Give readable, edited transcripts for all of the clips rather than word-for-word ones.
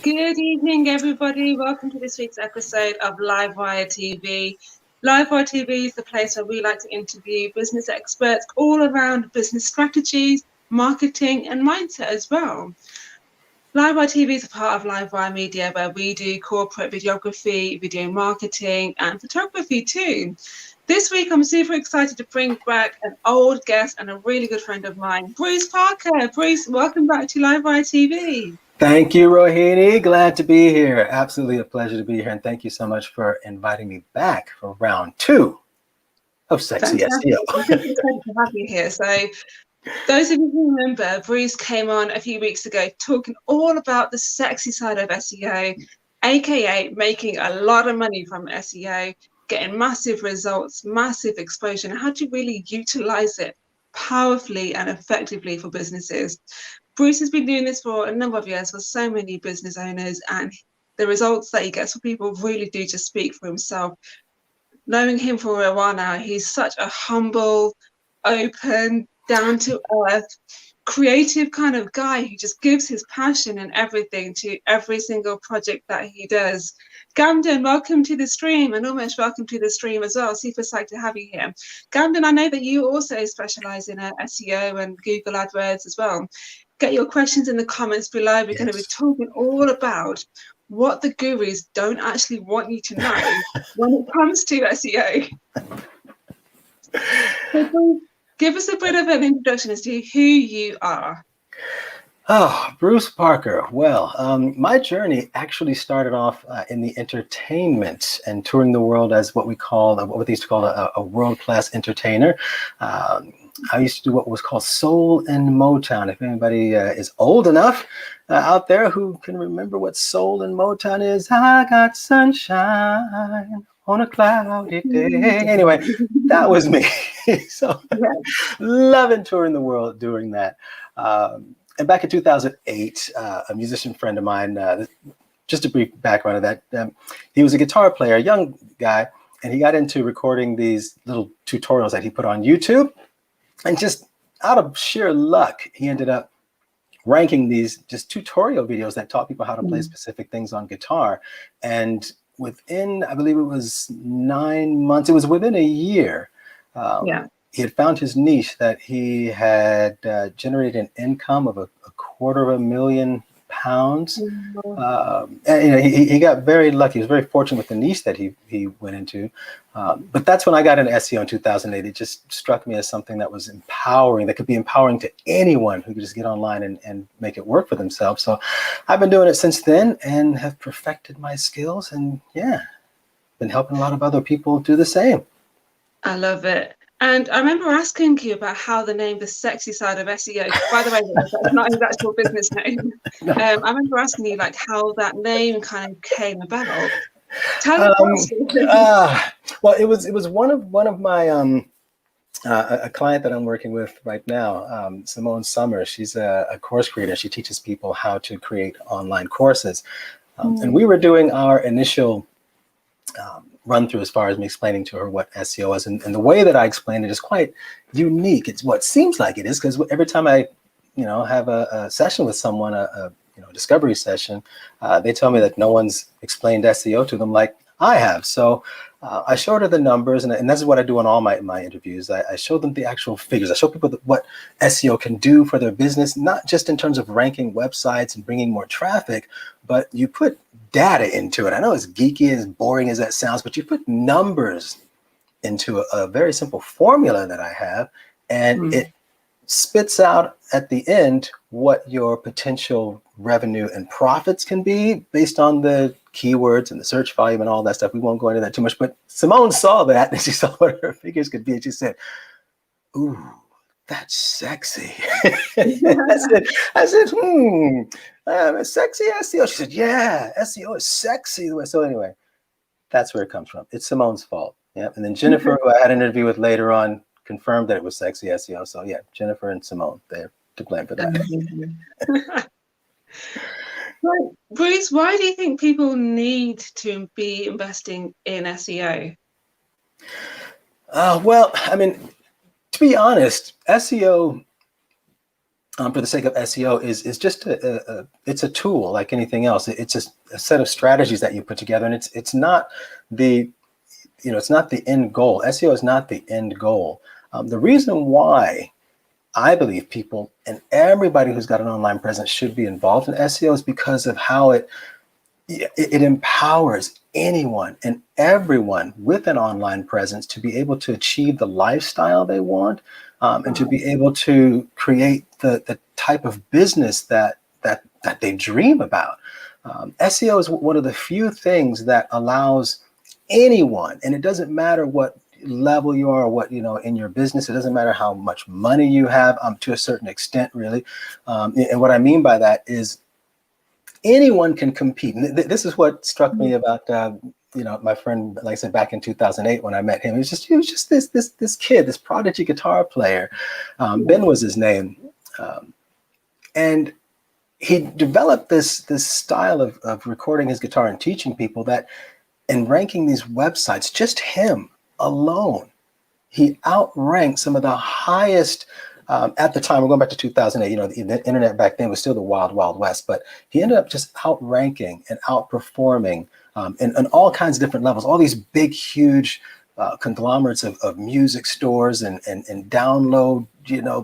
Good evening, everybody. Welcome to this week's episode of Livewire TV. Livewire TV is the place where we like to interview business experts all around business strategies, marketing, and mindset as well. Livewire TV is a part of Livewire Media where we do corporate videography, video marketing, and photography too. This week, I'm super excited to bring back an old guest and a really good friend of mine, Bruce Parker. Bruce, welcome back to Livewire TV. Thank you, Rohini. Glad to be here. Absolutely a pleasure to be here. And thank you so much for inviting me back for round 2 of Sexy SEO. I'm excited to have you here. So, those of you who remember, Bruce came on a few weeks ago talking all about the sexy side of SEO, aka making a lot of money from SEO, getting massive results, massive exposure, and how to really utilize it powerfully and effectively for businesses. Bruce has been doing this for a number of years for so many business owners, and the results that he gets for people really do just speak for himself. Knowing him for a while now, he's such a humble, open, down-to-earth, creative kind of guy who just gives his passion and everything to every single project that he does. Gamden, welcome to the stream, and almost welcome to the stream as well. Super psyched to have you here. Gamden, I know that you also specialize in SEO and Google AdWords as well. Get your questions in the comments below. We're going to be talking all about what the gurus don't actually want you to know when it comes to SEO. So give us a bit of an introduction as to who you are. Oh, Bruce Parker. Well, my journey actually started off in the entertainment and touring the world as what they used to call a world-class entertainer. I used to do what was called soul and Motown. If anybody is old enough out there who can remember what soul and Motown is, I got sunshine on a cloudy day. Anyway, that was me. So loving touring the world doing that. And back in 2008, a musician friend of mine, just a brief background of that, he was a guitar player, a young guy, and he got into recording these little tutorials that he put on YouTube. And just out of sheer luck, he ended up ranking these just tutorial videos that taught people how to play specific things on guitar. And within, I believe it was 9 months, it was within a year, he had found his niche that he had generated an income of a £250,000. And he got very lucky. He was very fortunate with the niche that he went into. But that's when I got into SEO in 2008. It just struck me as something that was empowering, that could be empowering to anyone who could just get online and make it work for themselves. So I've been doing it since then and have perfected my skills, and been helping a lot of other people do the same. I love it. And I remember asking you about how the name, the sexy side of SEO, by the way, that's not his actual business name. No. I remember asking you how that name kind of came about. Tell us. Well, it was one of my a client that I'm working with right now, Simone Summers. She's a course creator. She teaches people how to create online courses. And we were doing our initial run through as far as me explaining to her what SEO is. And the way that I explain it is quite unique. It's what seems like it is, because every time I, have a session with someone, a discovery session, they tell me that no one's explained SEO to them like I have. So I showed her the numbers, and this is what I do in all my interviews. I show them the actual figures. I show people what SEO can do for their business, not just in terms of ranking websites and bringing more traffic, but you put data into it. I know it's geeky, as boring as that sounds, but you put numbers into a very simple formula that I have, and it spits out at the end what your potential revenue and profits can be based on the keywords and the search volume and all that stuff. We won't go into that too much, but Simone saw that and she saw what her figures could be, and she said, "Ooh, that's sexy." I said, sexy SEO. She said, "Yeah, SEO is sexy." So anyway, that's where it comes from. It's Simone's fault. Yeah. And then Jennifer, who I had an interview with later on, confirmed that it was sexy SEO. So yeah, Jennifer and Simone, they're to blame for that. Right. Bruce, why do you think people need to be investing in SEO? Well, I mean, to be honest, SEO for the sake of SEO is just it's a tool like anything else. It's just a set of strategies that you put together, and it's not the it's not the end goal. SEO is not the end goal. The reason why I believe people and everybody who's got an online presence should be involved in SEO is because of how it empowers anyone and everyone with an online presence to be able to achieve the lifestyle they want, and to be able to create the type of business that they dream about. SEO is one of the few things that allows anyone, and it doesn't matter what level you are or what in your business, it doesn't matter how much money you have, to a certain extent, really. And what I mean by that is anyone can compete. And this is what struck me about my friend, like I said, back in 2008 when I met him. He was just this kid, this prodigy guitar player. Ben was his name, and he developed this style of recording his guitar and teaching people that, and ranking these websites, just him alone, he outranked some of the highest. At the time, we're going back to 2008, the internet back then was still the wild, wild west, but he ended up just outranking and outperforming in all kinds of different levels, all these big, huge conglomerates of music stores and download,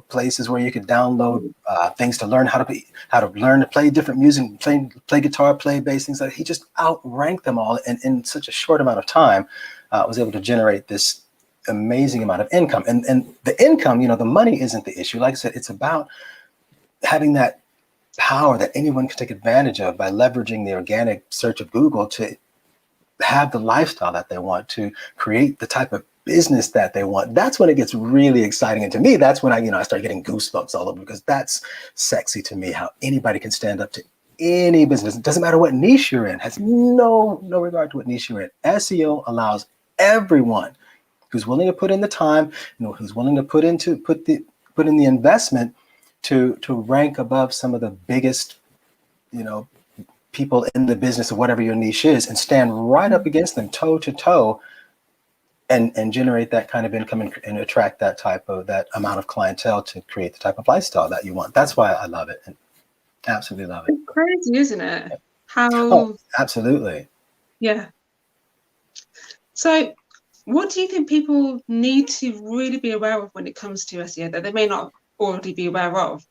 places where you could download things to learn how to learn to play different music, play guitar, play bass, things like that. He just outranked them all, and in such a short amount of time was able to generate this amazing amount of income. And the income, the money isn't the issue. Like I said, it's about having that power that anyone can take advantage of by leveraging the organic search of Google to have the lifestyle that they want, to create the type of business that they want. That's when it gets really exciting. And to me, that's when I start getting goosebumps all over, because that's sexy to me, how anybody can stand up to any business. It doesn't matter what niche you're in, has no regard to what niche you're in. SEO allows everyone who's willing to put in the time, who's willing to put in the investment to rank above some of the biggest, people in the business of whatever your niche is, and stand right up against them toe to toe, and generate that kind of income and attract that amount of clientele to create the type of lifestyle that you want. That's why I love it, and absolutely love it. It's crazy, isn't it? Oh, absolutely. Yeah. So what do you think people need to really be aware of when it comes to SEO that they may not already be aware of?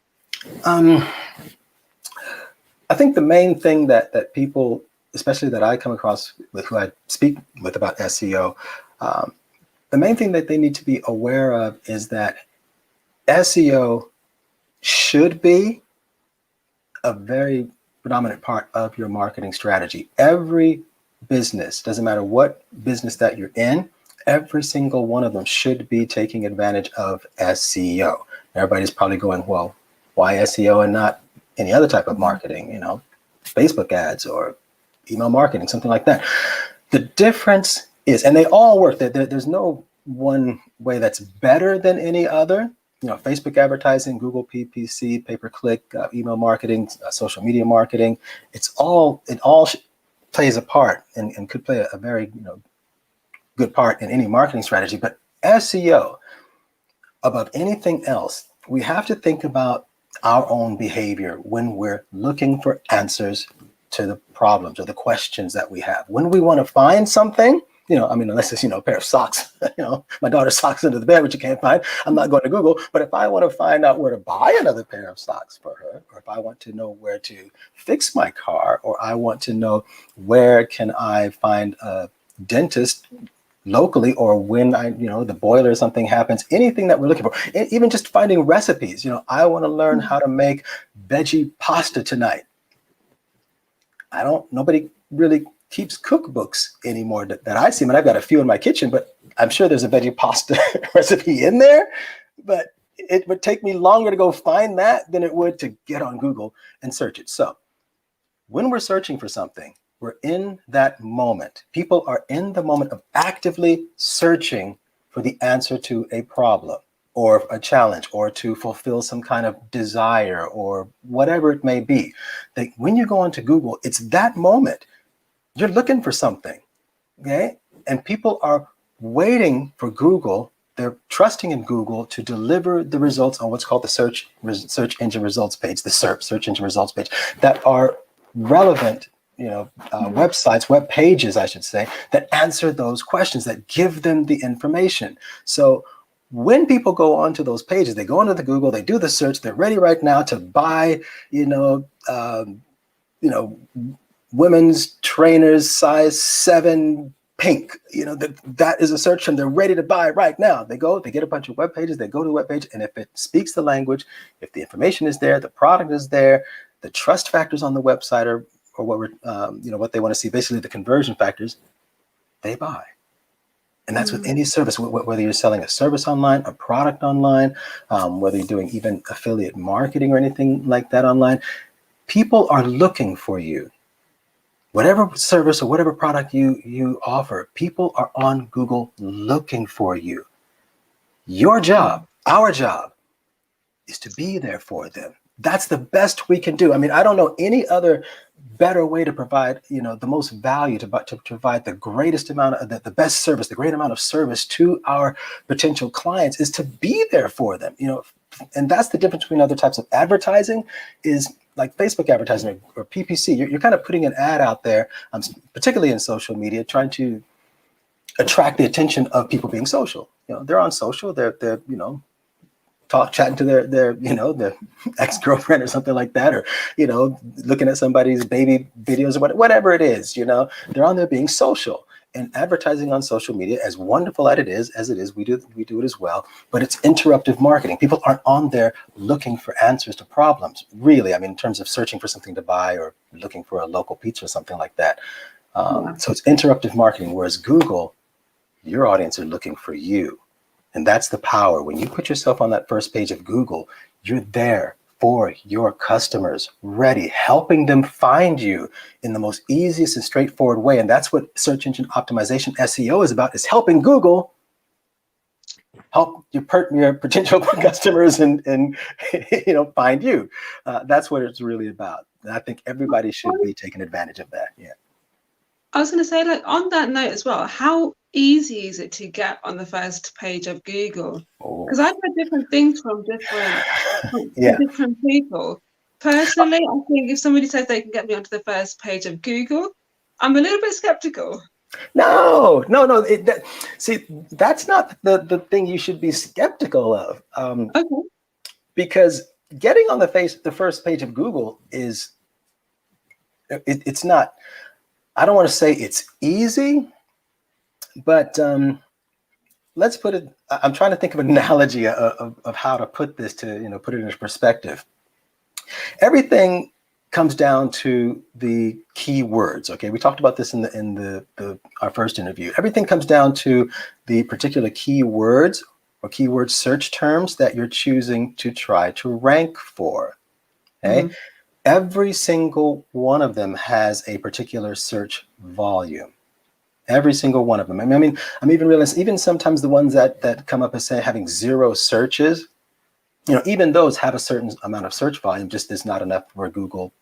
I think the main thing that people, especially that I come across with, who I speak with about SEO, the main thing that they need to be aware of is that SEO should be a very predominant part of your marketing strategy. Every business, doesn't matter what business that you're in, every single one of them should be taking advantage of SEO. Everybody's probably going, well, why SEO and not any other type of marketing, Facebook ads or email marketing, something like that. The difference is, and they all work, there's no one way that's better than any other. Facebook advertising, Google PPC, pay-per-click, email marketing, social media marketing, it all plays a part and could play a very good part in any marketing strategy. But SEO, above anything else, we have to think about our own behavior when we're looking for answers to the problems or the questions that we have. When we want to find something, unless it's, a pair of socks, my daughter's socks under the bed, which you can't find, I'm not going to Google. But if I want to find out where to buy another pair of socks for her, or if I want to know where to fix my car, or I want to know where can I find a dentist locally, or when the boiler or something happens, anything that we're looking for, even just finding recipes. I want to learn how to make veggie pasta tonight. Nobody really keeps cookbooks anymore that I see. I mean, I've got a few in my kitchen, but I'm sure there's a veggie pasta recipe in there, but it would take me longer to go find that than it would to get on Google and search it. So when we're searching for something, we're in that moment. People are in the moment of actively searching for the answer to a problem or a challenge, or to fulfill some kind of desire, or whatever it may be. When you go onto Google, it's that moment. You're looking for something, okay? And people are waiting for Google they're trusting in Google to deliver the results on what's called the search engine results page, the SERP, search engine results page, that are relevant, websites, web pages, I should say, that answer those questions, that give them the information. So when people go onto those pages, they go onto the Google, they do the search, they're ready right now to buy, women's trainers size 7 pink, that is a search term they're ready to buy right now. They get a bunch of web pages, they go to the web page, and if it speaks the language, if the information is there, the product is there, the trust factors on the website or what we're, what they want to see, basically the conversion factors, they buy. And that's with any service, whether you're selling a service online, a product online, whether you're doing even affiliate marketing or anything like that online, people are looking for you. Whatever service or whatever product you offer, people are on Google looking for you. Your job, our job, is to be there for them. That's the best we can do. I mean, I don't know any other better way to provide, the most value, to provide the greatest amount of the best service, the great amount of service to our potential clients, is to be there for them. And that's the difference between other types of advertising, is like Facebook advertising or PPC. You're kind of putting an ad out there, particularly in social media, trying to attract the attention of people being social. They're on social, they're chatting to their ex-girlfriend or something like that, or looking at somebody's baby videos or whatever it is. They're on there being social. And advertising on social media, as wonderful as it is, we do it as well, but it's interruptive marketing. People aren't on there looking for answers to problems, really. I mean, in terms of searching for something to buy or looking for a local pizza or something like that. So it's interruptive marketing, whereas Google, your audience are looking for you. And that's the power. When you put yourself on that first page of Google, you're there for your customers, ready, helping them find you in the most easiest and straightforward way. And that's what search engine optimization, SEO, is about, is helping Google help your potential customers and find you. That's what it's really about. And I think everybody should be taking advantage of that. Yeah. I was going to say, like, on that note as well, how easy is it to get on the first page of Google? Because I've heard different things from different people. Personally, I think if somebody says they can get me onto the first page of Google, I'm a little bit skeptical. No. See, that's not the thing you should be skeptical of. Okay. Because getting on the first page of Google is, it's not, I don't want to say it's easy, but let's put it, I'm trying to think of an analogy of how to put this, to put it into perspective. Everything comes down to the keywords. Okay, we talked about this in our first interview. Everything comes down to the particular keywords or keyword search terms that you're choosing to try to rank for. Okay. Every single one of them has a particular search volume. Every single one of them. I mean, I'm even realizing, even sometimes the ones that come up as say having 0 searches, even those have a certain amount of search volume, just is not enough where Google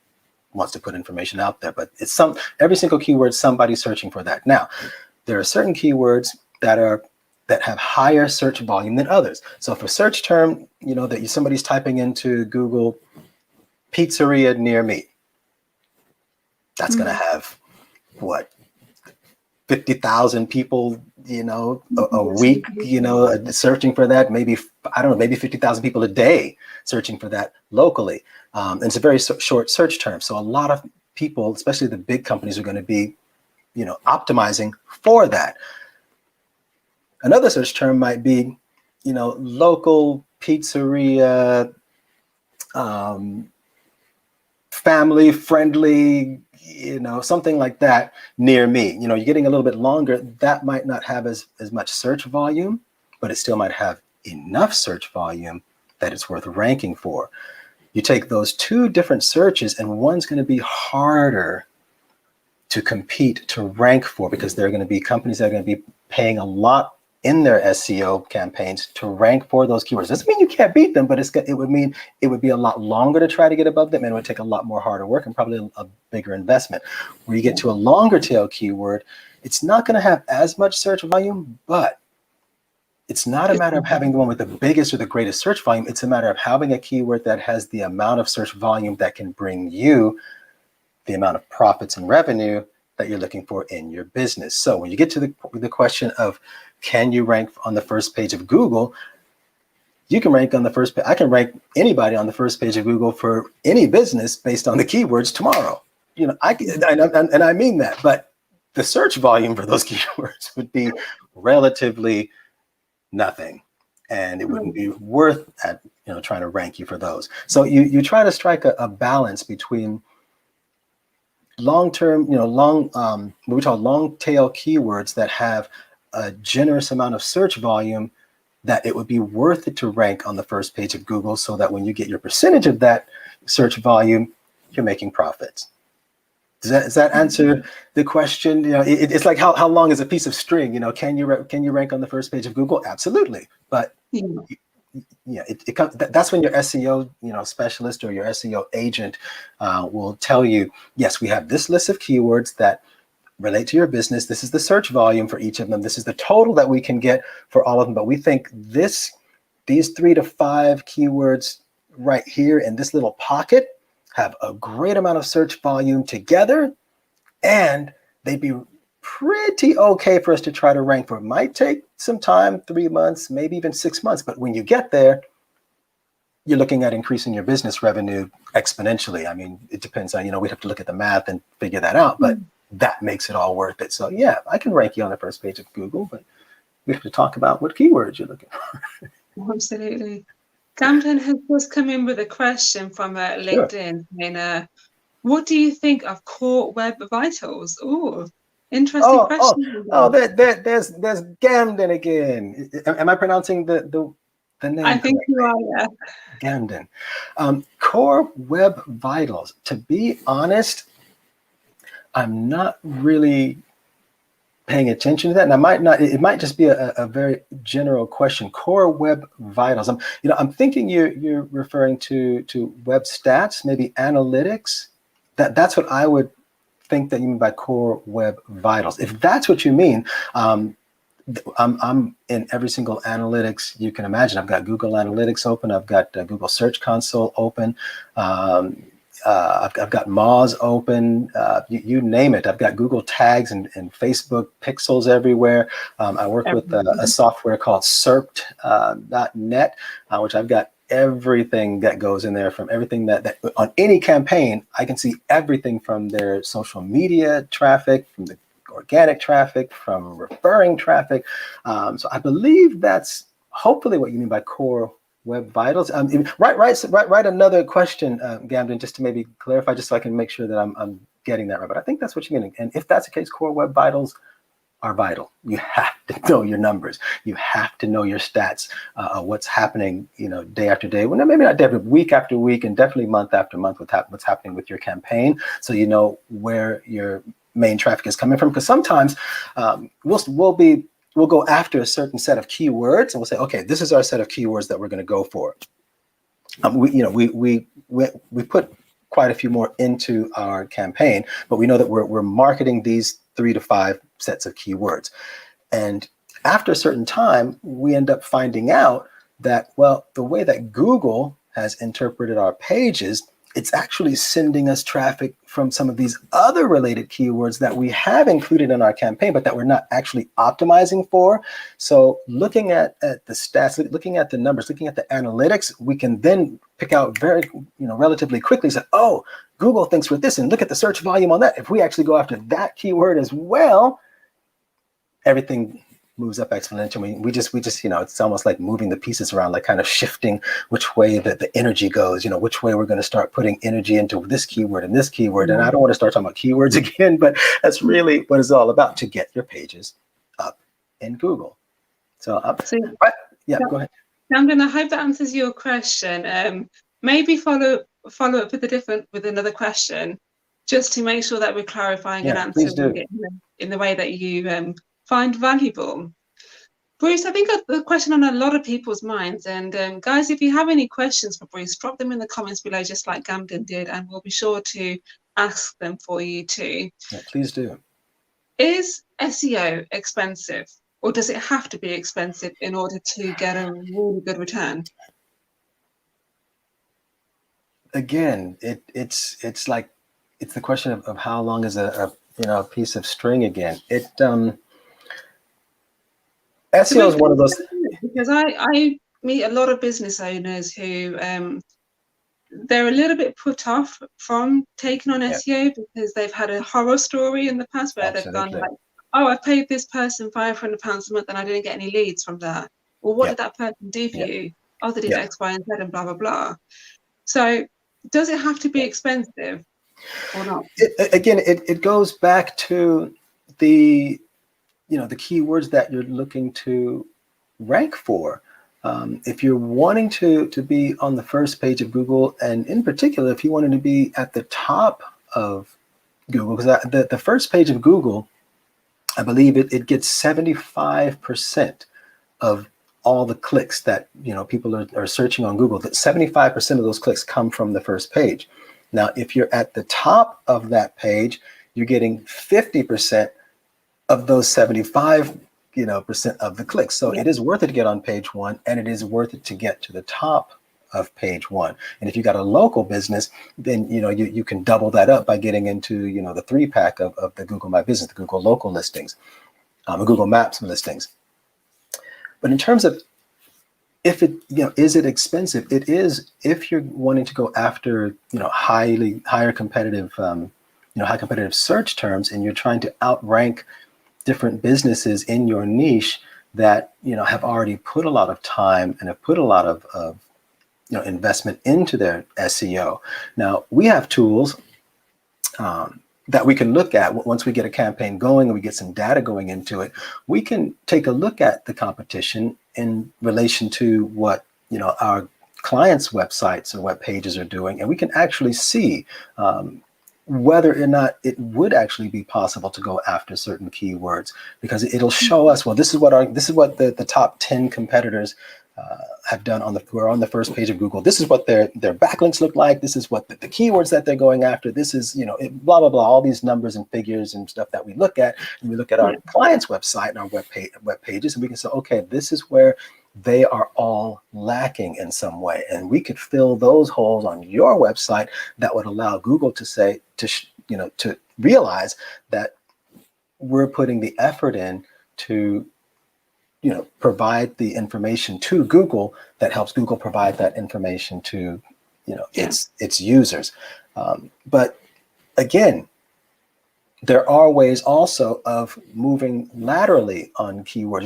wants to put information out there. But it's every single keyword, somebody's searching for that. Now, there are certain keywords that have higher search volume than others. So if a search term, that somebody's typing into Google, pizzeria near me, that's going to have what, 50,000 people, a week, searching for that. Maybe, I don't know, maybe 50,000 people a day searching for that locally. And it's a very short search term. So a lot of people, especially the big companies, are going to be, optimizing for that. Another search term might be, local pizzeria, family friendly, something like that near me. You're getting a little bit longer. That might not have as much search volume, but it still might have enough search volume that it's worth ranking for. You take those two different searches, and one's going to be harder to compete, to rank for, because there are going to be companies that are going to be paying a lot in their SEO campaigns to rank for those keywords. Doesn't mean you can't beat them, but it would mean it would be a lot longer to try to get above them, and it would take a lot more harder work and probably a bigger investment. Where you get to a longer tail keyword, it's not going to have as much search volume, but it's not a matter of having the one with the biggest or the greatest search volume. It's a matter of having a keyword that has the amount of search volume that can bring you the amount of profits and revenue that you're looking for in your business. So when you get to the question of, can you rank on the first page of Google? You can rank on the first page. I can rank anybody on the first page of Google for any business based on the keywords tomorrow. You know, and I mean that, but the search volume for those keywords would be relatively nothing, and it wouldn't be worth trying to rank you for those. So you try to strike a balance between long-term, what we call long tail keywords that have a generous amount of search volume, that it would be worth it to rank on the first page of Google, so that when you get your percentage of that search volume, you're making profits. Does that answer the question? You know, it's like how long is a piece of string? You know, can you rank on the first page of Google? Absolutely, but that's when your SEO specialist or your SEO agent will tell you, yes, we have this list of keywords that relate to your business. This is the search volume for each of them. This is the total that we can get for all of them. But we think these 3 to 5 keywords right here in this little pocket have a great amount of search volume together, and they'd be pretty okay for us to try to rank for. It might take some time, 3 months, maybe even 6 months. But when you get there, you're looking at increasing your business revenue exponentially. I mean, it depends on, we'd have to look at the math and figure that out, but that makes it all worth it. So yeah, I can rank you on the first page of Google, but we have to talk about what keywords you're looking for. Absolutely. Camden has just come in with a question from LinkedIn. Sure. What do you think of core web vitals? Oh, interesting question. There's Gamden again. Am I pronouncing the name I think correctly? you are, yeah. Gamden. Core web vitals. To be honest, I'm not really paying attention to that, and it might just be a very general question. Core web vitals. I'm thinking you're referring to web stats, maybe analytics. That's what I would think that you mean by core web vitals. If that's what you mean, I'm in every single analytics you can imagine. I've got Google Analytics open. I've got Google Search Console open. I've got Moz open, you name it. I've got Google Tags and Facebook pixels everywhere. I work with a software called SERPT.net, which I've got everything that goes in there, from everything that on any campaign, I can see everything from their social media traffic, from the organic traffic, from referring traffic. So I believe that's hopefully what you mean by core web vitals. Write another question, Gamden, just to maybe clarify, just so I can make sure that I'm getting that right. But I think that's what you mean. And if that's the case, core web vitals are vital. You have to know your numbers. You have to know your stats, what's happening, day after day. Well, maybe not day after week after week, and definitely month after month, what's happening with your campaign, so you know where your main traffic is coming from. Because sometimes we'll go after a certain set of keywords, and we'll say, okay, this is our set of keywords that we're going to go for. We put quite a few more into our campaign, but we know that we're marketing these 3 to 5 sets of keywords. And after a certain time, we end up finding out that, well, the way that Google has interpreted our pages, it's actually sending us traffic from some of these other related keywords that we have included in our campaign, but that we're not actually optimizing for. So looking at the stats, looking at the numbers, looking at the analytics, we can then pick out very, relatively quickly, say, oh, Google thinks we're this, and look at the search volume on that. If we actually go after that keyword as well, everything moves up exponentially. We just, it's almost like moving the pieces around, like kind of shifting which way that the energy goes, which way we're going to start putting energy into this keyword and this keyword. And I don't want to start talking about keywords again, but that's really what it's all about, to get your pages up in Google. So, go ahead. Camden, I hope that answers your question. Maybe follow up with another question, just to make sure that we're clarifying and answering it in the way that you find valuable. Bruce, I think the question on a lot of people's minds, and guys, if you have any questions for Bruce, drop them in the comments below, just like Gamden did, and we'll be sure to ask them for you too. Yeah, please do. Is SEO expensive? or does it have to be expensive in order to get a really good return? Again, it's like it's the question of how long is a piece of string again. SEO is one of those. Because I meet a lot of business owners who they're a little bit put off from taking on Yeah, SEO because they've had a horror story in the past where they've gone absolutely. like, oh, I paid this person £500 a month and I didn't get any leads from that. Well, what Yeah, did that person do for yeah, you? Oh, they did yeah. X, Y, and Z and blah, blah, blah. So does it have to be expensive or not? It goes back to the the keywords that you're looking to rank for. If you're wanting to be on the first page of Google, and in particular, if you wanted to be at the top of Google, because the first page of Google, I believe it gets 75% of all the clicks that people are searching on Google. That 75% of those clicks come from the first page. Now, if you're at the top of that page, you're getting 50% of those 75 percent of the clicks. So it is worth it to get on page one, and it is worth it to get to the top of page one. And if you got a local business, then you can double that up by getting into the 3-pack of the Google My Business, the Google local listings, the Google Maps listings. But in terms of if it is it expensive, it is if you're wanting to go after higher competitive high competitive search terms, and you're trying to outrank different businesses in your niche that have already put a lot of time and have put a lot of investment into their SEO. Now we have tools that we can look at once we get a campaign going and we get some data going into it. We can take a look at the competition in relation to what our clients' websites or web pages are doing, and we can actually see whether or not it would actually be possible to go after certain keywords, because it'll show us, well, this is what the top 10 competitors have done who are on the first page of Google. This is what their backlinks look like. This is what the keywords that they're going after. This is blah blah blah. All these numbers and figures and stuff that we look at, and we look at our client's website and our web pages, and we can say, okay, this is where they are all lacking in some way, and we could fill those holes on your website. That would allow Google to say to realize that we're putting the effort in to provide the information to Google that helps Google provide that information to its users. But again, there are ways also of moving laterally on keywords.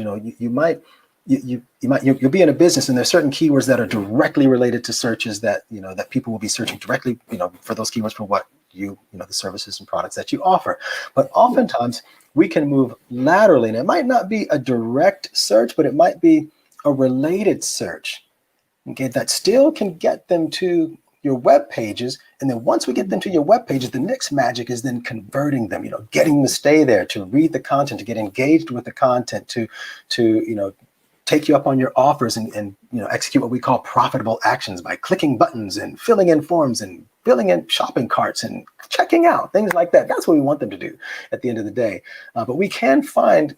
You'll be in a business, and there's certain keywords that are directly related to searches that that people will be searching directly for those keywords for what the services and products that you offer. But oftentimes we can move laterally, and it might not be a direct search, but it might be a related search, okay, that still can get them to your web pages. And then once we get them to your web pages, the next magic is then converting them, getting them to stay there, to read the content, to get engaged with the content, to take you up on your offers, and execute what we call profitable actions by clicking buttons and filling in forms and filling in shopping carts and checking out, things like that. That's what we want them to do at the end of the day. But we can find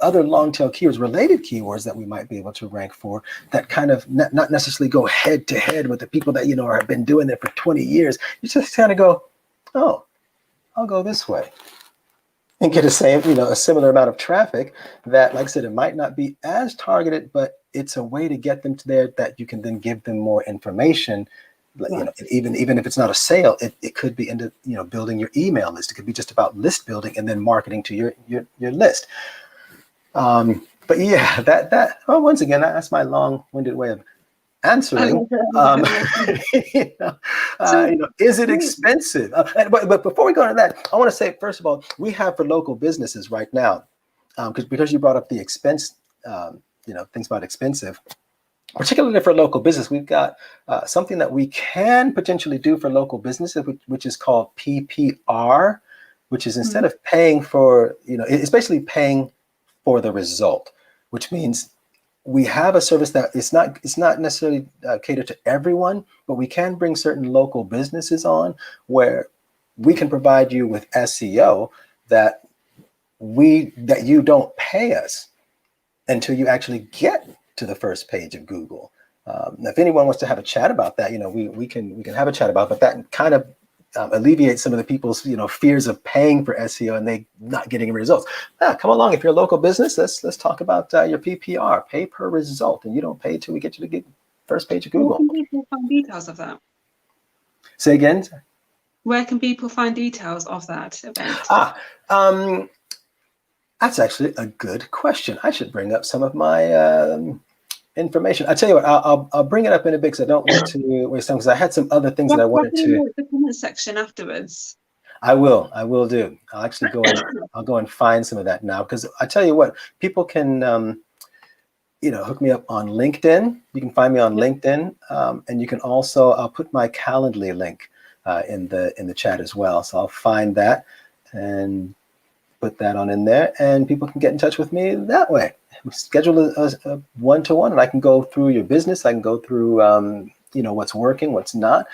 other long tail keywords, related keywords that we might be able to rank for, that kind of not necessarily go head to head with the people that have been doing it for 20 years. You just kind of go, oh, I'll go this way, and get a similar amount of traffic that, like I said, it might not be as targeted, but it's a way to get them to there that you can then give them more information. Even if it's not a sale, it could be into building your email list. It could be just about list building and then marketing to your list. But yeah, once again, that's my long-winded way of answering. Is it expensive? But before we go into that, I want to say, first of all, we have for local businesses right now, because you brought up the expense, things about expensive, particularly for local business, we've got something that we can potentially do for local businesses, which is called PPR, which is instead of paying for, it's basically paying for the result, which means we have a service that it's not necessarily catered to everyone, but we can bring certain local businesses on where we can provide you with SEO that you don't pay us. until you actually get to the first page of Google. If anyone wants to have a chat about that, we can have a chat about it, but that kind of alleviates some of the people's fears of paying for SEO and they not getting any results. Come along, if you're a local business, let's talk about your PPR, pay per result, and you don't pay till we get you to get first page of Google. Where can people find details of that? Say again. Where can people find details of that event? That's actually a good question. I should bring up some of my information. I tell you what, I'll bring it up in a bit because I don't want to waste time because I had some other things that I wanted to. The comment section afterwards. I will do. I'll actually go and find some of that now because I tell you what, people can hook me up on LinkedIn. You can find me on LinkedIn, and you can also I'll put my Calendly link in the chat as well. So I'll find that and put that on in there, and people can get in touch with me that way. Schedule a one-to-one, and I can go through your business. I can go through what's working, what's not,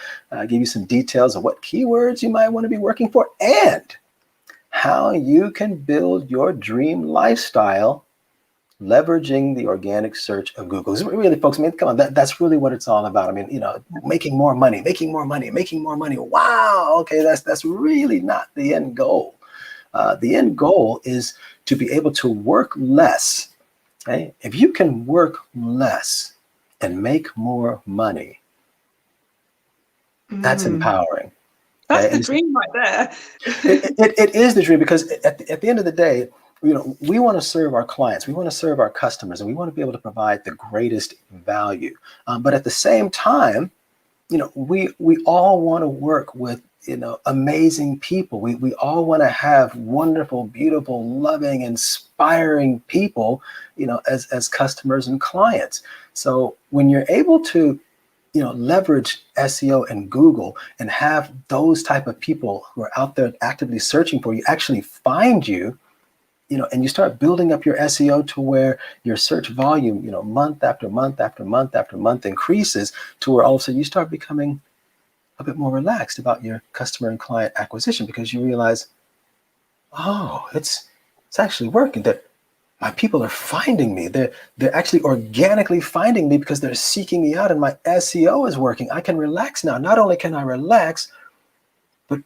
give you some details of what keywords you might want to be working for, and how you can build your dream lifestyle leveraging the organic search of Google. Really, folks, come on, that's really what it's all about. Making more money. Wow, okay, that's really not the end goal. The end goal is to be able to work less. Okay? If you can work less and make more money, that's empowering. That's the dream right there. It is the dream because at the end of the day, we want to serve our clients, we want to serve our customers, and we want to be able to provide the greatest value. But at the same time, we all want to work with amazing people. We all want to have wonderful, beautiful, loving, inspiring people, as customers and clients. So when you're able to, leverage SEO and Google and have those type of people who are out there actively searching for you actually find you, and you start building up your SEO to where your search volume, month after month after month after month increases to where all of a sudden you start becoming a bit more relaxed about your customer and client acquisition because you realize, oh, it's actually working. That my people are finding me. They're actually organically finding me because they're seeking me out and my SEO is working. I can relax now. Not only can I relax, but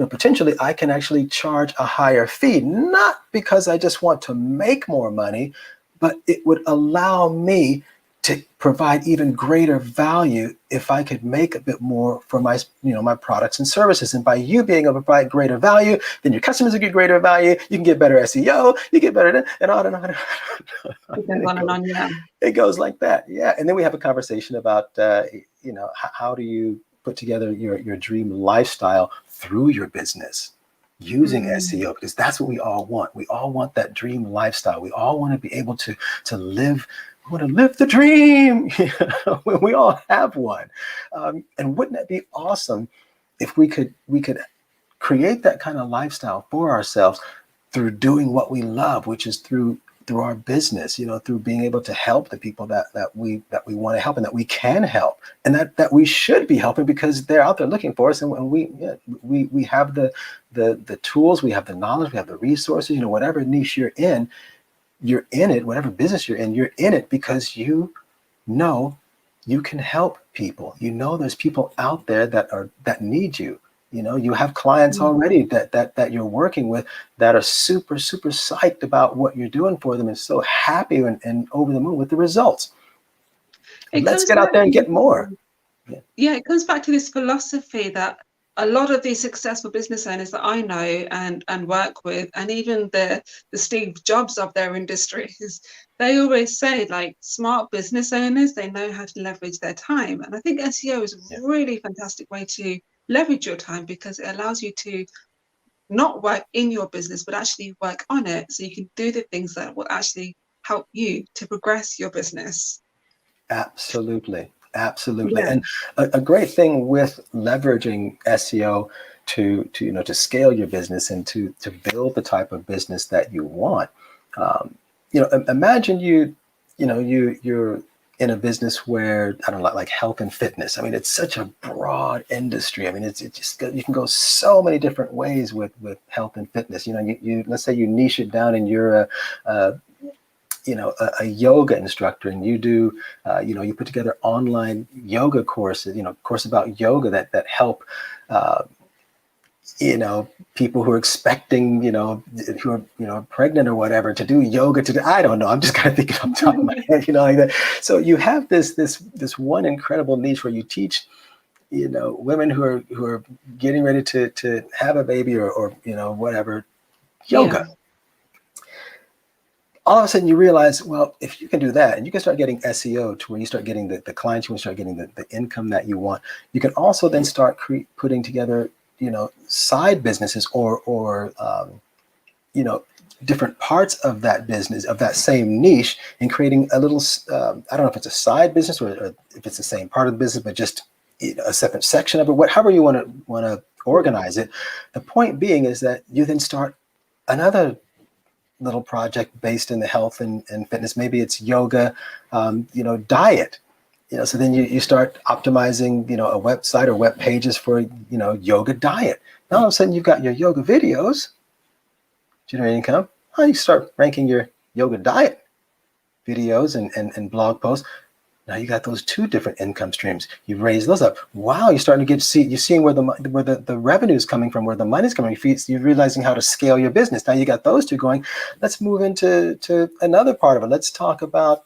potentially I can actually charge a higher fee, not because I just want to make more money, but it would allow me to provide even greater value if I could make a bit more for my, my products and services. And by you being able to provide greater value, then your customers will get greater value. You can get better SEO. You get better, and on and on. It goes like that, yeah. And then we have a conversation about, how do you put together your dream lifestyle through your business using SEO, because that's what we all want. We all want that dream lifestyle. We all want to be able to live. We want to live the dream. We all have one. And wouldn't it be awesome if we could create that kind of lifestyle for ourselves through doing what we love, which is through our business, through being able to help the people that we want to help and that we can help and that we should be helping because they're out there looking for us. And we have the tools, we have the knowledge, we have the resources, whatever niche you're in it, whatever business you're in it because you can help people. There's people out there that need you. You have clients already that you're working with that are super, super psyched about what you're doing for them and so happy and over the moon with the results. Let's get out there and get more. Yeah, it comes back to this philosophy that a lot of these successful business owners that I know and work with, and even the Steve Jobs of their industries, they always say, like, smart business owners, they know how to leverage their time. And I think SEO is a really fantastic way to leverage your time because it allows you to not work in your business, but actually work on it. So you can do the things that will actually help you to progress your business. Absolutely. Yeah. And a great thing with leveraging SEO to scale your business and to build the type of business that you want. Imagine you're in a business where, I don't know, like health and fitness. It's such a broad industry. It's just, you can go so many different ways with health and fitness. You let's say you niche it down and you're a yoga instructor, and you do, you put together online yoga courses, course about yoga that help, people who are expecting, who are, pregnant or whatever, to do yoga. I don't know. I'm just kind of thinking off the top of my head, like that. So you have this one incredible niche where you teach, women who are getting ready to have a baby or whatever, yoga. Yeah. All of a sudden you realize, well, if you can do that and you can start getting SEO to where you start getting the clients, you want to start getting the income that you want, you can also then start putting together, side businesses or different parts of that business, of that same niche, and creating a little, I don't know if it's a side business or if it's the same part of the business, but just a separate section of it, however you want to organize it. The point being is that you then start another little project based in the health and fitness. Maybe it's yoga, diet. So then you start optimizing, a website or web pages for, yoga diet. Now all of a sudden you've got your yoga videos generating income. Oh, you start ranking your yoga diet videos and blog posts. Now you got those two different income streams. You raise those up. Wow, you're starting to you're seeing where the revenue is coming from, where the money's coming from. You're realizing how to scale your business. Now you got those two going. Let's move into another part of it. Let's talk about.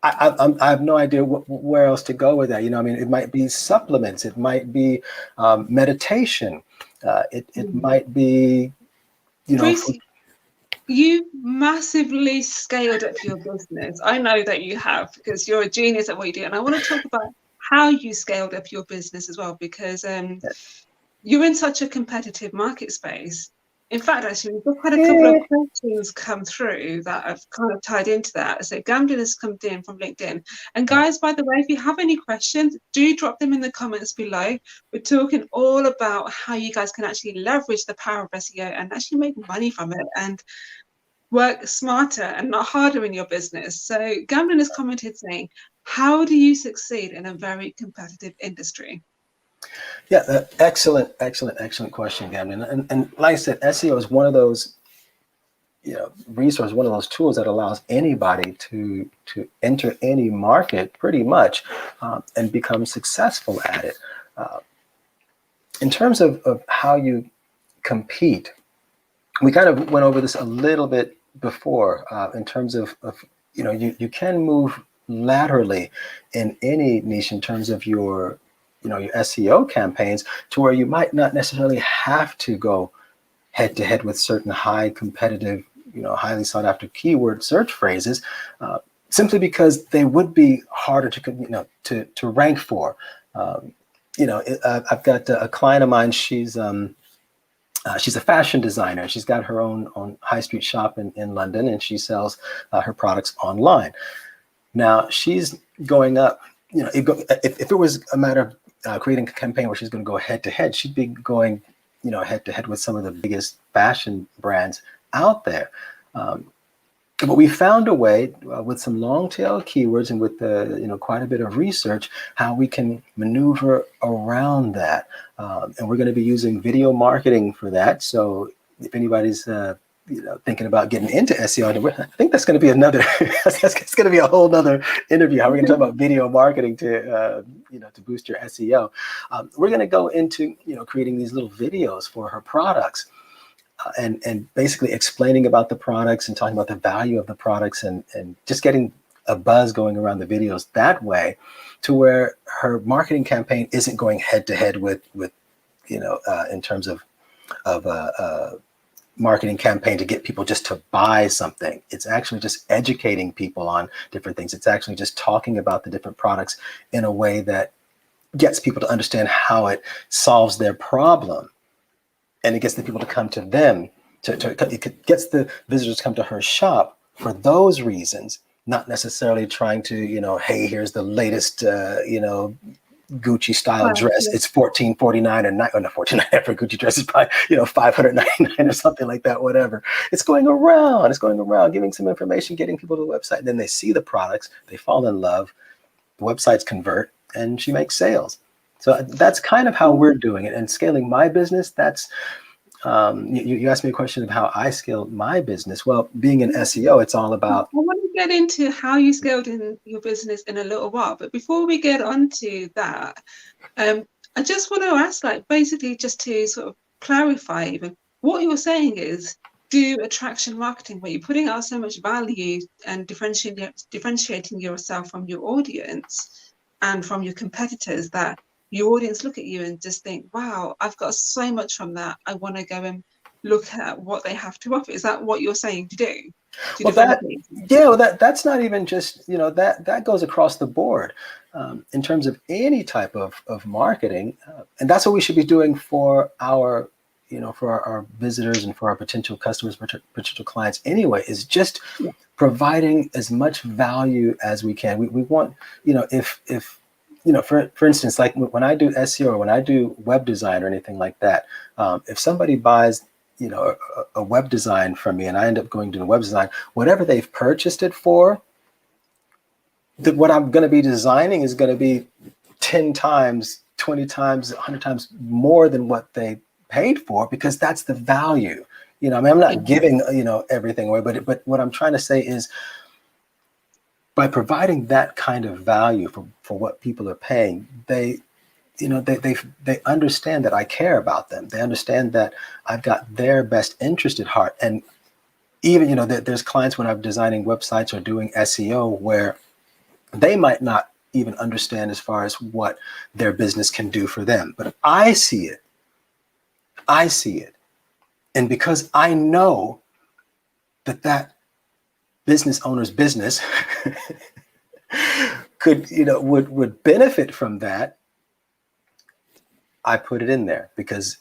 I have no idea where else to go with that. It might be supplements. It might be meditation. It might be, Bruce, you massively scaled up your business. I know that you have, because you're a genius at what you do. And I want to talk about how you scaled up your business as well, because you're in such a competitive market space. In fact, actually, we've just had a couple of questions come through that have kind of tied into that. So Gambling has come in from LinkedIn. And guys, by the way, if you have any questions, do drop them in the comments below. We're talking all about how you guys can actually leverage the power of SEO and actually make money from it and work smarter and not harder in your business. So Gambling has commented saying, how do you succeed in a very competitive industry? Yeah, excellent question, Gavin. And like I said, SEO is one of those, resources, one of those tools that allows anybody to enter any market pretty much and become successful at it. In terms of how you compete, we kind of went over this a little bit before in terms of you can move laterally in any niche in terms of your your SEO campaigns, to where you might not necessarily have to go head to head with certain high competitive, highly sought after keyword search phrases, simply because they would be harder to rank for. I've got a client of mine. She's a fashion designer. She's got her own high street shop in London, and she sells her products online. Now she's going up. If it was a matter of creating a campaign where she's going to go head to head, she'd be going, head to head with some of the biggest fashion brands out there. But we found a way with some long tail keywords and with quite a bit of research, how we can maneuver around that. And we're going to be using video marketing for that. So if anybody's thinking about getting into SEO, I think that's going to be that's going to be a whole nother interview. How we're going to talk about video marketing to boost your SEO. We're going to go into creating these little videos for her products, and basically explaining about the products and talking about the value of the products, and just getting a buzz going around the videos that way, to where her marketing campaign isn't going head to head with in terms of marketing campaign to get people just to buy something. It's actually just educating people on different things. It's actually just talking about the different products in a way that gets people to understand how it solves their problem. And it gets the people to come to them, it gets the visitors to come to her shop for those reasons, not necessarily trying to, hey, here's the latest, Gucci style dress. It's $14.49 and not $14.99 for Gucci dress is probably $599 or something like that. Whatever. It's going around, giving some information, getting people to the website. And then they see the products, they fall in love, the websites convert, and she makes sales. So that's kind of how we're doing it. And scaling my business, that's You asked me a question of how I scaled my business. Well, being in SEO, it's all about. I want to get into how you scaled in your business in a little while, but before we get onto that, I just want to ask, like, basically, just to sort of clarify, even what you're saying is do attraction marketing, where you're putting out so much value and differentiating yourself from your audience and from your competitors that your audience look at you and just think, wow, I've got so much from that. I want to go and look at what they have to offer. Is that what you're saying to do? Well, that's not even just, that goes across the board in terms of any type of marketing. And that's what we should be doing for our, for our visitors and for our potential customers, potential clients anyway, is just providing as much value as we can. We want, if for instance, like when I do SEO or when I do web design or anything like that, if somebody buys a web design from me and I end up going to the web design, whatever they've purchased it for, what I'm going to be designing is going to be 10 times, 20 times, 100 times more than what they paid for, because that's the value. I mean, I'm not giving, everything away, but what I'm trying to say is by providing that kind of value for what people are paying, they understand that I care about them. They understand that I've got their best interest at heart. And even, there's clients when I'm designing websites or doing SEO where they might not even understand as far as what their business can do for them. But if I see it. And because I know that business owner's business could, would benefit from that, I put it in there because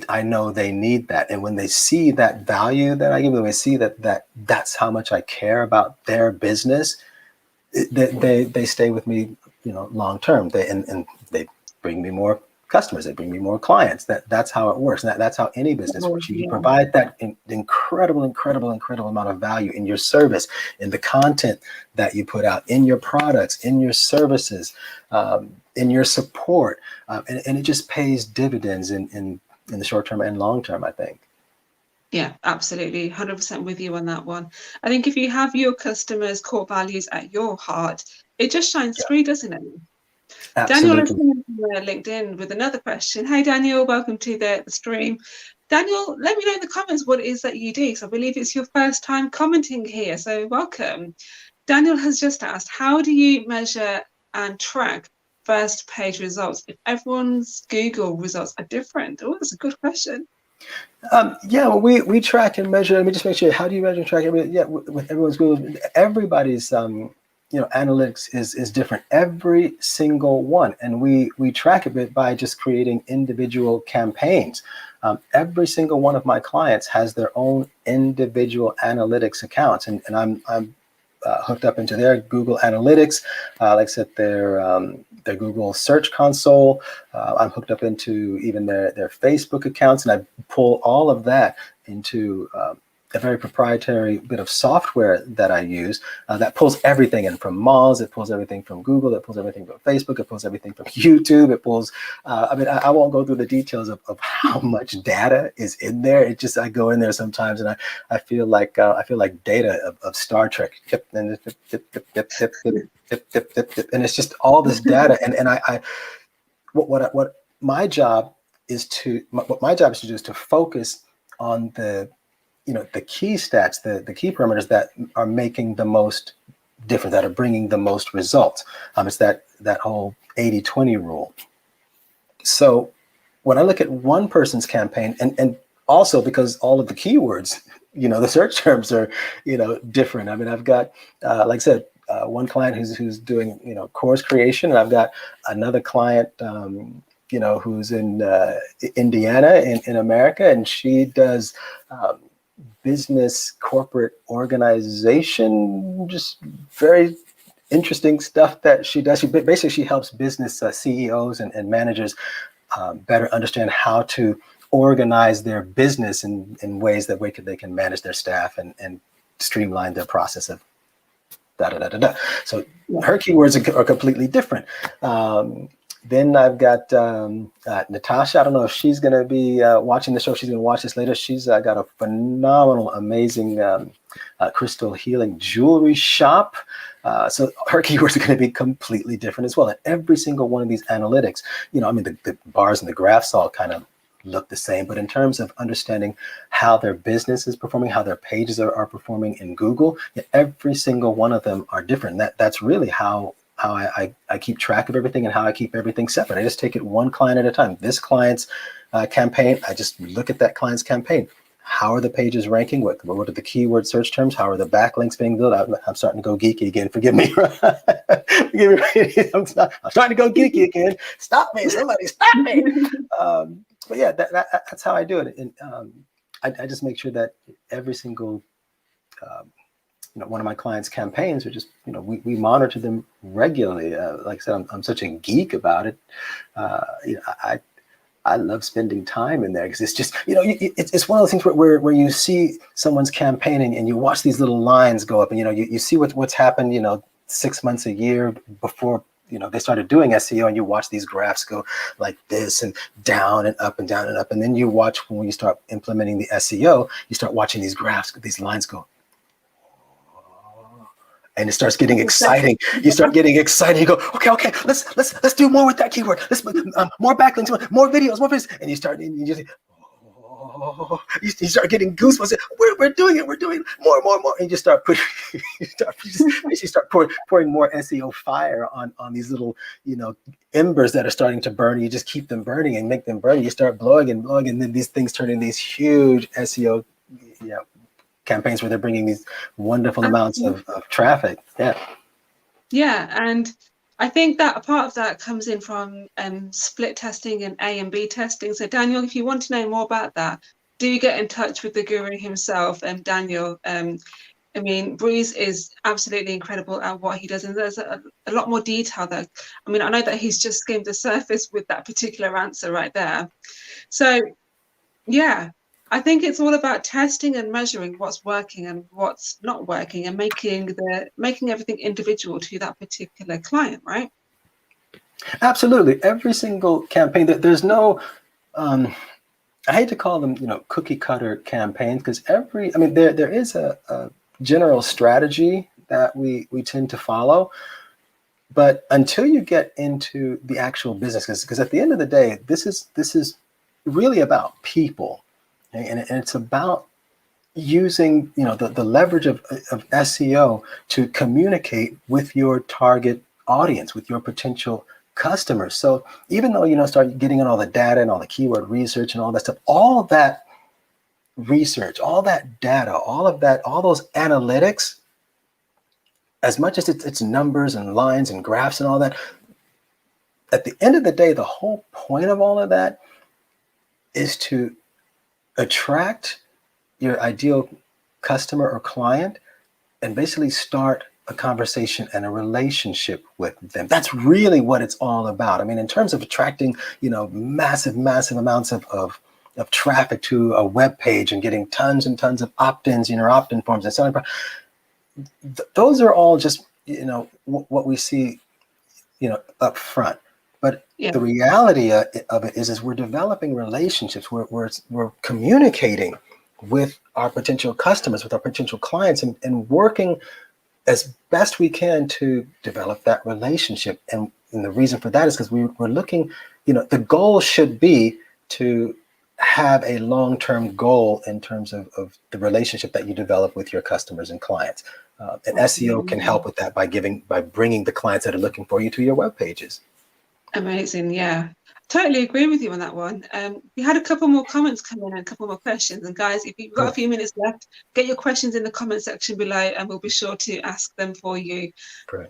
I know they need that. And when they see that value that I give them, they see that's how much I care about their business, they stay with me, long term. And they bring me more customers, they bring me more clients. That's how it works. And that's how any business works. You provide that incredible amount of value in your service, in the content that you put out, in your products, in your services, in your support, and it just pays dividends in the short term and long term, I think. Yeah, absolutely. 100% with you on that one. I think if you have your customers' core values at your heart, it just shines through, doesn't it? Absolutely. Daniel is on LinkedIn with another question. Hey, Daniel, welcome to the stream. Daniel, let me know in the comments what it is that you do. So I believe it's your first time commenting here. So welcome. Daniel has just asked, how do you measure and track first page results if everyone's Google results are different? Oh, that's a good question. Well, we track and measure. Let me just make sure. How do you measure and track? With everyone's Google, everybody's analytics is different. Every single one, and we track it by just creating individual campaigns. Every single one of my clients has their own individual analytics accounts, and I'm hooked up into their Google Analytics, like I said, their Google Search Console. I'm hooked up into even their Facebook accounts, and I pull all of that into a very proprietary bit of software that I use that pulls everything in from Moz. It pulls everything from Google. It pulls everything from Facebook. It pulls everything from YouTube. It pulls, I won't go through the details of how much data is in there. It just, I go in there sometimes and I feel like Data of Star Trek. And it's just all this data. And what my job is to do is to focus on the key stats, the key parameters that are making the most difference, that are bringing the most results. It's that whole 80-20 rule. So when I look at one person's campaign, and also because all of the keywords, the search terms are, different. I mean, I've got, like I said, one client who's doing, course creation, and I've got another client, who's in Indiana in America, and she does business corporate organization, just very interesting stuff that she does. She helps business CEOs and managers better understand how to organize their business in ways that they can manage their staff and streamline their process of So her keywords are completely different. Then I've got Natasha. I don't know if she's going to be watching the show. She's going to watch this later. She's got a phenomenal, amazing crystal healing jewelry shop. So her keywords are going to be completely different as well. And every single one of these analytics, I mean, the bars and the graphs all kind of look the same, but in terms of understanding how their business is performing, how their pages are performing in Google, every single one of them are different. That's really how I keep track of everything and how I keep everything separate. I just take it one client at a time. This client's campaign, I just look at that client's campaign. How are the pages ranking? What are the keyword search terms? How are the backlinks being built? I'm starting to go geeky again. Forgive me. Forgive me. I'm starting to go geeky again. Stop me. Somebody stop me. But yeah, that's how I do it. And I just make sure that every single one of my clients' campaigns are just, we monitor them regularly. Like I said, I'm such a geek about it. I love spending time in there because it's just, it's one of those things where you see someone's campaigning and you watch these little lines go up and, you see what's happened, 6 months, a year before, they started doing SEO, and you watch these graphs go like this and down and up and down and up. And then you watch when you start implementing the SEO, you start watching these graphs, these lines go, and it starts getting exciting. You start getting excited. You go, okay, let's do more with that keyword. Let's more backlinks, more videos, and you start, and you just, you start getting goosebumps. We're doing it. We're doing more, and you just start putting, you start pouring more SEO fire on these little, embers that are starting to burn. You just keep them burning and make them burn. You start blowing, and then these things turn into these huge SEO, campaigns where they're bringing these wonderful amounts of traffic. Yeah, and I think that a part of that comes in from split testing and A and B testing. So Daniel, if you want to know more about that, do get in touch with the guru himself, Daniel. I mean, Bruce is absolutely incredible at what he does, and there's a lot more detail there. I mean, I know that he's just skimmed the surface with that particular answer right there. So yeah, I think it's all about testing and measuring what's working and what's not working, and making everything individual to that particular client, right? Absolutely. Every single campaign, there's no, I hate to call them, cookie cutter campaigns, because there is a general strategy that we tend to follow. But until you get into the actual business, because at the end of the day, this is really about people. And it's about using, the leverage of SEO to communicate with your target audience, with your potential customers. So even though, start getting in all the data and all the keyword research and all that stuff, all that research, all that data, all those analytics, as much as it's numbers and lines and graphs and all that, at the end of the day, the whole point of all of that is to attract your ideal customer or client and basically start a conversation and a relationship with them. That's really what it's all about. I mean, in terms of attracting, massive amounts of traffic to a web page and getting tons and tons of opt-ins, opt-in forms and selling. Those are all just, what we see, up front. But the reality of it is we're developing relationships. We're communicating with our potential customers, with our potential clients, and working as best we can to develop that relationship. And the reason for that is because we're looking, the goal should be to have a long-term goal in terms of the relationship that you develop with your customers and clients. And SEO can help with that by bringing the clients that are looking for you to your web pages. Amazing, yeah. Totally agree with you on that one. We had a couple more comments come in and a couple more questions. And guys, if you've got a few minutes left, get your questions in the comment section below and we'll be sure to ask them for you.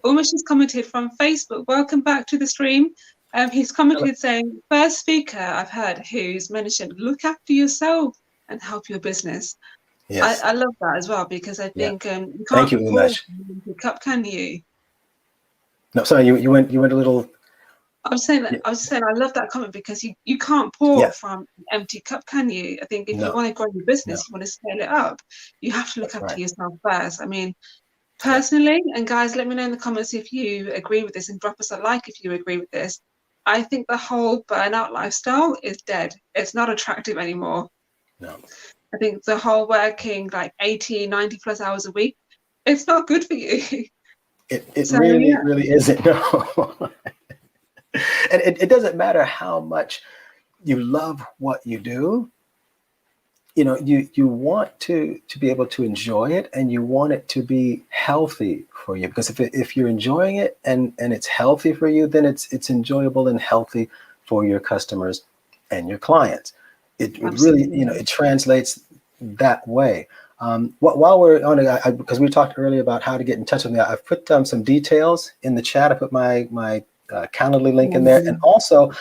Umesh has commented from Facebook, welcome back to the stream. He's commented saying, first speaker I've heard who's mentioned, look after yourself and help your business. Yes. I love that as well, because I think you can't pour from the cup, can you? No, sorry, you went a little... I was saying I love that comment, because you can't pour from an empty cup, can you? I think if you want to grow your business, you want to scale it up, you have to look after yourself first. I mean, personally, and guys, let me know in the comments if you agree with this, and drop us a like if you agree with this. I think the whole burnout lifestyle is dead. It's not attractive anymore. No. I think the whole working like 80, 90 plus hours a week, it's not good for you. It So really, yeah, really isn't. No. And it doesn't matter how much you love what you do. You know, you want to be able to enjoy it, and you want it to be healthy for you, because if you're enjoying it and it's healthy for you, then it's enjoyable and healthy for your customers and your clients. It really, you know, absolutely. it translates that way. While we're on it, because we talked earlier about how to get in touch with me, I've put some details in the chat. I put my Calendly link in there, and also,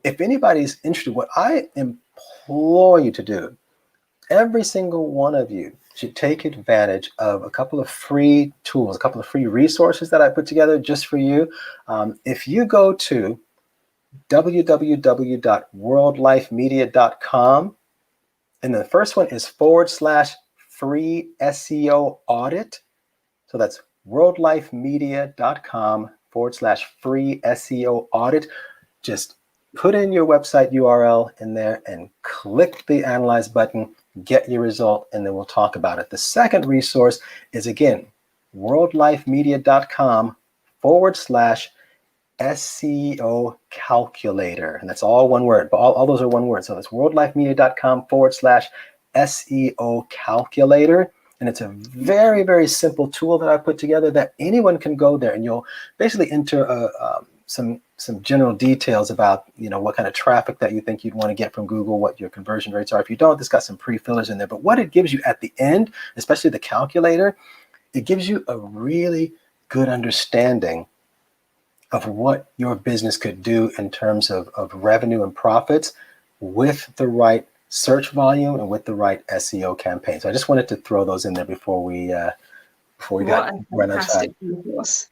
if anybody's interested, what I implore you to do, every single one of you should take advantage of a couple of free tools, a couple of free resources that I put together just for you. If you go to www.worldlifemedia.com, and the first one is /free SEO audit. So that's worldlifemedia.com /free SEO audit. Just put in your website URL in there and click the analyze button, get your result, and then we'll talk about it. The second resource is, again, worldlifemedia.com /SEO calculator. And that's all one word, but all those are one word. So that's worldlifemedia.com /SEO calculator. And it's a very, very simple tool that I put together that anyone can go there, and you'll basically enter some general details about, you know, what kind of traffic that you think you'd want to get from Google, what your conversion rates are. If you don't, it's got some pre-fillers in there. But what it gives you at the end, especially the calculator, it gives you a really good understanding of what your business could do in terms of revenue and profits with the right search volume and with the right SEO campaign. So I just wanted to throw those in there before we run out of Fantastic time. resource.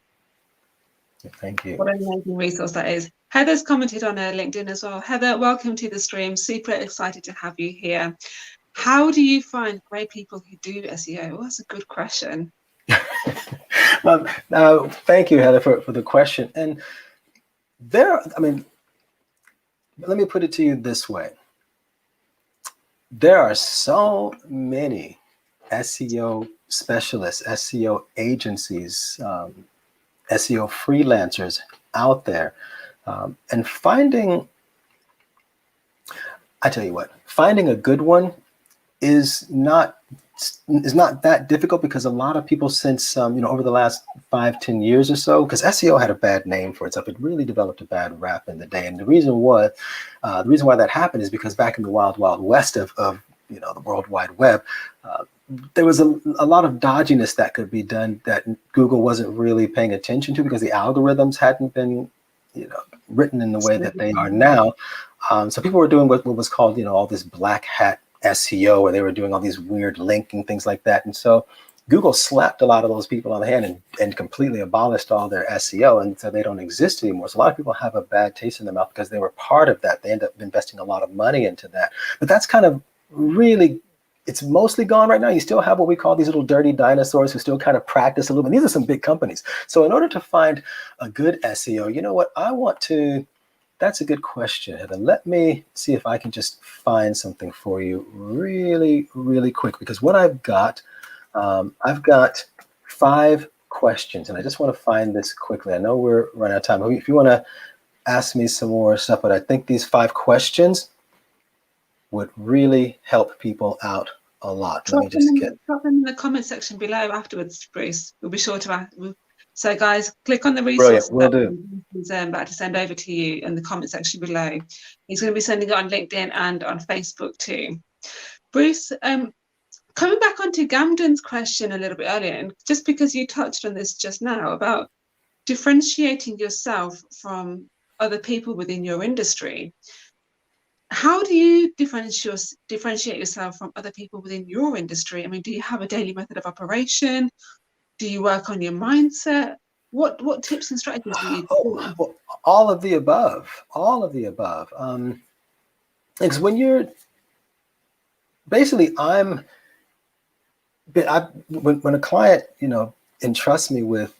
Thank you. What an amazing resource that is. Heather's commented on her LinkedIn as well. Heather, welcome to the stream. Super excited to have you here. How do you find great people who do SEO? Well, that's a good question. Well, thank you, Heather, for the question. And let me put it to you this way. There are so many SEO specialists, SEO agencies, SEO freelancers out there. And finding a good one is not that difficult, because a lot of people since, over the last 5-10 years or so, because SEO had a bad name for itself. It really developed a bad rap in the day. And the reason why that happened is because back in the wild west of the World Wide Web, there was a lot of dodginess that could be done that Google wasn't really paying attention to, because the algorithms hadn't been, written in the way that they are now. So people were doing what was called, all this black hat SEO, where they were doing all these weird linking, things like that. And so Google slapped a lot of those people on the hand and completely abolished all their SEO, and so they don't exist anymore. So a lot of people have a bad taste in their mouth because they were part of that. They end up investing a lot of money into that. But that's kind of really, it's mostly gone right now. You still have what we call these little dirty dinosaurs who still kind of practice a little bit. These are some big companies. So in order to find a good SEO, you know what, that's a good question, Heather. Let me see if I can just find something for you really, really quick, because what I've got 5 questions, and I just want to find this quickly. I know we're running out of time. If you want to ask me some more stuff, but I think these 5 questions would really help people out a lot. Drop them in the comment section below afterwards, Bruce. We'll be sure to ask. So guys, click on the resource that he's about to send over to you in the comment section below. He's going to be sending it on LinkedIn and on Facebook too. Bruce, coming back onto Gamden's question a little bit earlier, and just because you touched on this just now about differentiating yourself from other people within your industry, how do you differentiate yourself from other people within your industry? I mean, do you have a daily method of operation? Do you work on your mindset? What tips and strategies do you do? Well, all of the above. Because when you're basically, when a client, entrusts me with,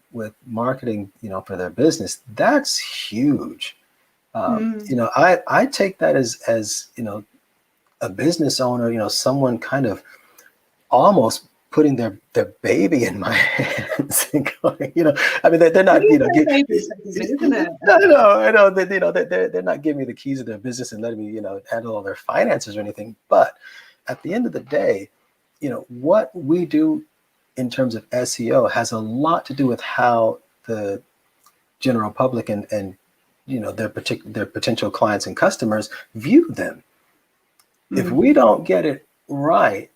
marketing, for their business, that's huge. Mm. I take that as a business owner, someone kind of almost putting their baby in my hands and going, I mean, they're It not, is very baby-stepping, isn't it? I know that, they're not giving me the keys of their business and letting me, handle all their finances or anything. But at the end of the day, what we do in terms of SEO has a lot to do with how the general public and their potential clients and customers view them. If we don't get it right,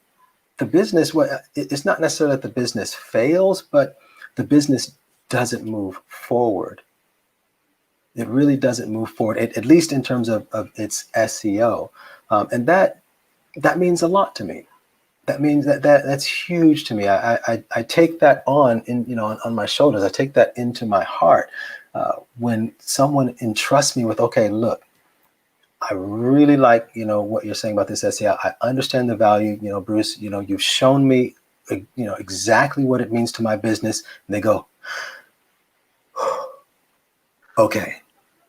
the business, it's not necessarily that the business fails, but the business doesn't move forward. It really doesn't move forward, at least in terms of its SEO. And that means a lot to me. That means that's huge to me. I take that on on my shoulders. I take that into my heart when someone entrusts me with, okay, look, I really like, what you're saying about this SEO. I understand the value, Bruce, you've shown me, exactly what it means to my business. And they go, okay,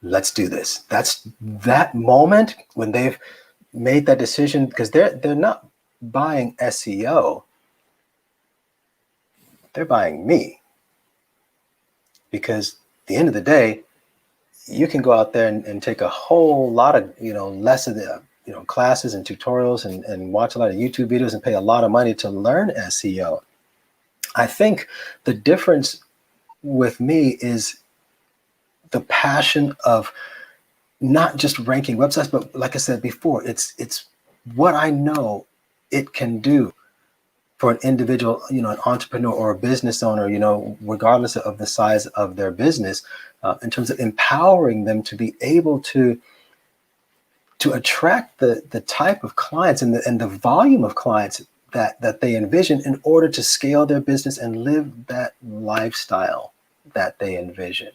let's do this. That's that moment when they've made that decision, because they're not buying SEO. They're buying me, because at the end of the day, you can go out there and take a whole lot of, lessons, classes and tutorials and watch a lot of YouTube videos and pay a lot of money to learn SEO. I think the difference with me is the passion of not just ranking websites, but like I said before, it's what I know it can do for an individual, an entrepreneur or a business owner, regardless of the size of their business, in terms of empowering them to be able to attract the type of clients and the volume of clients that they envision in order to scale their business and live that lifestyle that they envision.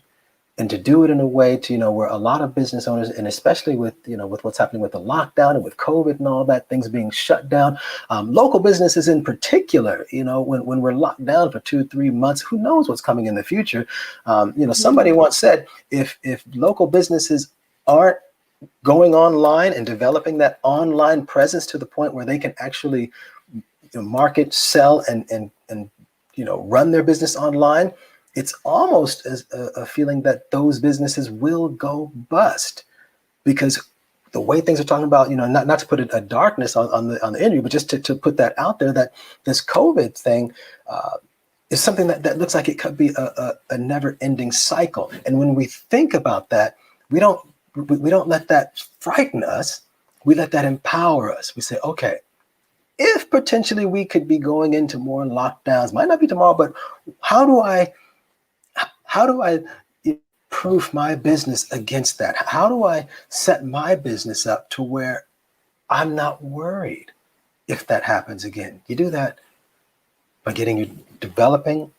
And to do it in a way to, where a lot of business owners, and especially with, with what's happening with the lockdown and with COVID and all that, things being shut down, local businesses in particular, when we're locked down for 2-3 months, who knows what's coming in the future? Somebody once said, if local businesses aren't going online and developing that online presence to the point where they can actually market, sell, and run their business online, it's almost as a feeling that those businesses will go bust, because the way things are talking about, not to put a darkness on the industry, but just to put that out there, that this COVID thing is something that looks like it could be a never-ending cycle. And when we think about that, we don't let that frighten us. We let that empower us. We say, okay, if potentially we could be going into more lockdowns, might not be tomorrow, but how do I proof my business against that? How do I set my business up to where I'm not worried if that happens again? You do that by developing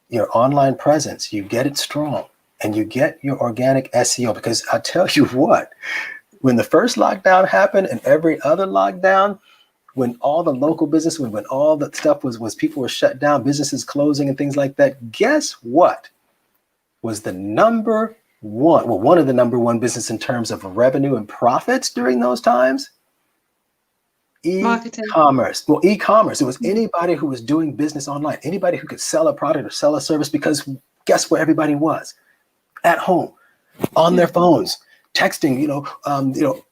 your online presence. You get it strong and you get your organic SEO, because I'll tell you what, when the first lockdown happened and every other lockdown, when all the local business, when all that stuff was people were shut down, businesses closing and things like that, guess what was the number one, one of the number one business in terms of revenue and profits during those times? E-commerce. Well, e-commerce. It was anybody who was doing business online, anybody who could sell a product or sell a service, because guess where everybody was? At home, on their phones, texting,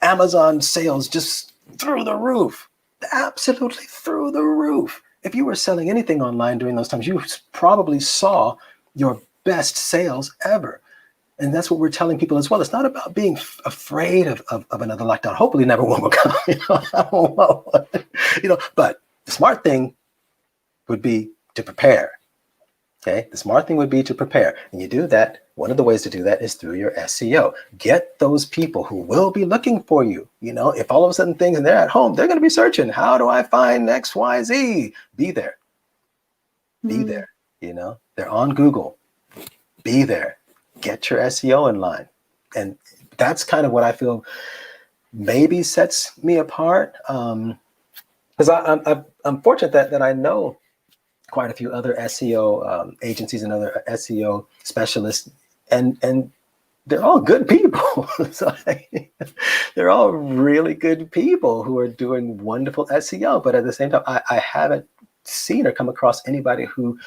Amazon sales just through the roof, absolutely through the roof. If you were selling anything online during those times, you probably saw your best sales ever. And that's what we're telling people as well. It's not about being afraid of another lockdown. Hopefully never one will come, but the smart thing would be to prepare. Okay. The smart thing would be to prepare. And you do that. One of the ways to do that is through your SEO. Get those people who will be looking for you. If all of a sudden things and they're at home, they're going to be searching. How do I find XYZ? Be there. Be there. They're on Google. Be there. Get your SEO in line. And that's kind of what I feel maybe sets me apart. Because I'm fortunate that I know quite a few other SEO agencies and other SEO specialists, and they're all good people. So they're all really good people who are doing wonderful SEO. But at the same time, I haven't seen or come across anybody who,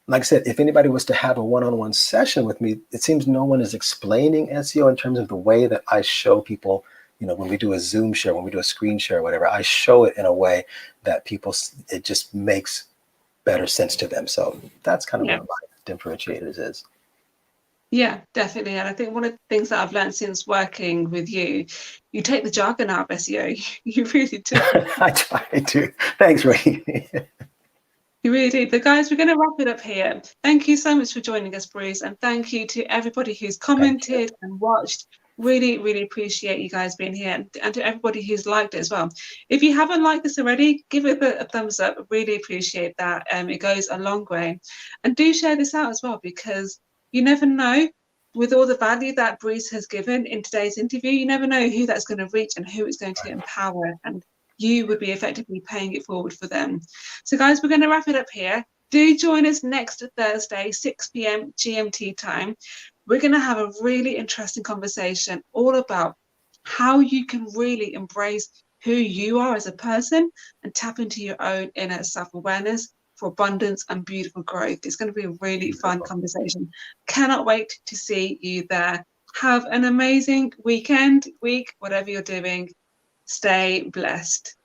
like I said, if anybody was to have a one-on-one session with me, it seems no one is explaining SEO in terms of the way that I show people. When we do a Zoom share, when we do a screen share, whatever, I show it in a way that it just makes better sense to them. So that's kind of one of my differentiators is. Yeah, definitely. And I think one of the things that I've learned since working with you, you take the jargon out of SEO. You really do. I try to. Thanks, Ray. You really do. But guys, we're going to wrap it up here. Thank you so much for joining us, Bruce. And thank you to everybody who's commented and watched. Really, really appreciate you guys being here, and to everybody who's liked it as well. If you haven't liked this already, give it a thumbs up. Really appreciate that. It goes a long way. And do share this out as well, because you never know, with all the value that Bruce has given in today's interview, you never know who that's going to reach and who it's going to empower. And you would be effectively paying it forward for them. So guys, we're going to wrap it up here. Do join us next Thursday, 6 p.m. GMT time. We're going to have a really interesting conversation all about how you can really embrace who you are as a person and tap into your own inner self-awareness for abundance and beautiful growth. It's going to be a really fun conversation. Cannot wait to see you there. Have an amazing weekend, week, whatever you're doing. Stay blessed.